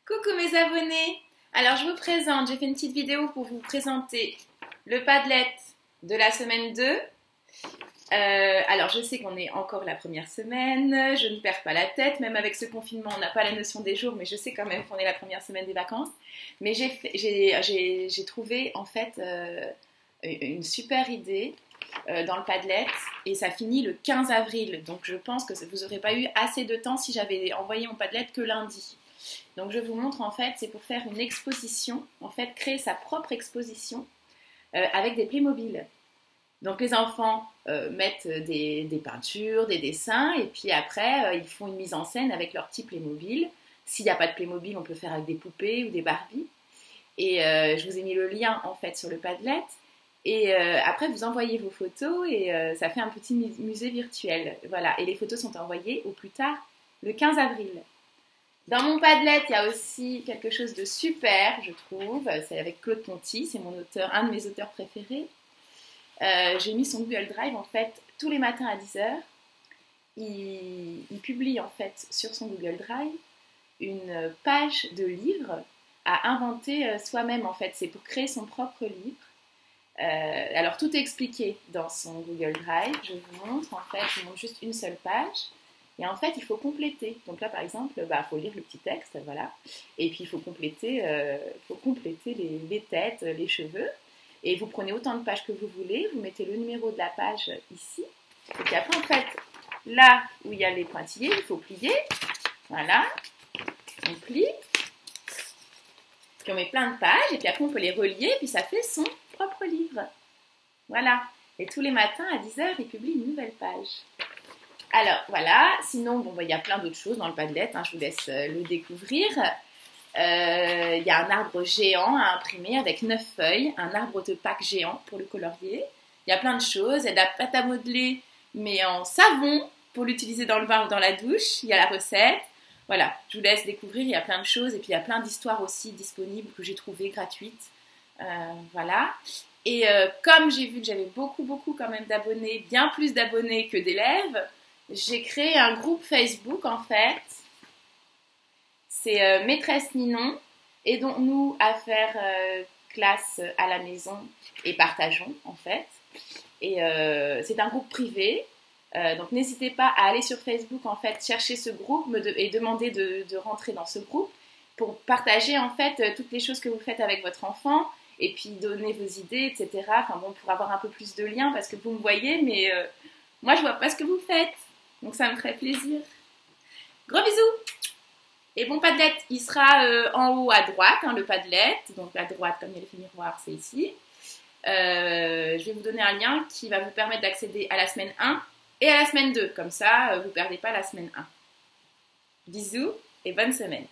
Coucou mes abonnés! Alors je vous présente, j'ai fait une petite vidéo pour vous présenter le Padlet de la semaine 2. Alors je sais qu'on est encore la première semaine, je ne perds pas la tête, même avec ce confinement on n'a pas la notion des jours, mais je sais quand même qu'on est la première semaine des vacances. Mais j'ai trouvé en fait une super idée dans le Padlet et ça finit le 15 avril. Donc je pense que vous n'aurez pas eu assez de temps si j'avais envoyé mon Padlet que lundi. Donc je vous montre en fait, c'est pour faire une exposition, en fait créer sa propre exposition avec des Playmobil. Donc les enfants mettent des peintures, des dessins et puis après ils font une mise en scène avec leur petit Playmobil. S'il n'y a pas de Playmobil, on peut faire avec des poupées ou des Barbies. Et je vous ai mis le lien en fait sur le Padlet. Et après vous envoyez vos photos et ça fait un petit musée virtuel. Voilà, et les photos sont envoyées au plus tard le 15 avril. Dans mon Padlet, il y a aussi quelque chose de super, je trouve. C'est avec Claude Ponty, c'est mon auteur, un de mes auteurs préférés. J'ai mis son Google Drive, en fait, tous les matins à 10h. Il publie, en fait, sur son Google Drive, une page de livre à inventer soi-même, en fait. C'est pour créer son propre livre. Alors, tout est expliqué dans son Google Drive. Je vous montre, en fait, je vous montre juste une seule page. Et en fait, il faut compléter. Donc là, par exemple, il faut lire le petit texte, voilà. Et puis, il faut compléter les têtes, les cheveux. Et vous prenez autant de pages que vous voulez. Vous mettez le numéro de la page ici. Et puis après, en fait, là où il y a les pointillés, il faut plier. Voilà. On plie. Puis on met plein de pages. Et puis après, on peut les relier. Et puis ça fait son propre livre. Voilà. Et tous les matins, à 10h, il publie une nouvelle page. Alors voilà, sinon il y a plein d'autres choses dans le Padlet, je vous laisse le découvrir. Il y a un arbre géant à imprimer avec 9 feuilles, un arbre de Pâques géant pour le colorier. Il y a plein de choses, il y a de la pâte à modeler mais en savon pour l'utiliser dans le bain ou dans la douche. Il y a la recette. Voilà, je vous laisse découvrir, il y a plein de choses et puis il y a plein d'histoires aussi disponibles que j'ai trouvées gratuites. Voilà. Et comme j'ai vu que j'avais beaucoup quand même d'abonnés, bien plus d'abonnés que d'élèves, j'ai créé un groupe Facebook en fait, c'est Maîtresse Ninon, aidons-nous à faire classe à la maison et partageons en fait. Et c'est un groupe privé, donc n'hésitez pas à aller sur Facebook en fait, chercher ce groupe et demander de rentrer dans ce groupe pour partager en fait toutes les choses que vous faites avec votre enfant et puis donner vos idées, etc. Enfin bon, pour avoir un peu plus de liens parce que vous me voyez, mais moi je vois pas ce que vous faites. Donc ça me ferait plaisir. Gros bisous! Et bon Padlet, il sera en haut à droite, le Padlet. Donc à droite, comme il y a l'effet miroir, c'est ici. Je vais vous donner un lien qui va vous permettre d'accéder à la semaine 1 et à la semaine 2. Comme ça, vous ne perdez pas la semaine 1. Bisous et bonne semaine!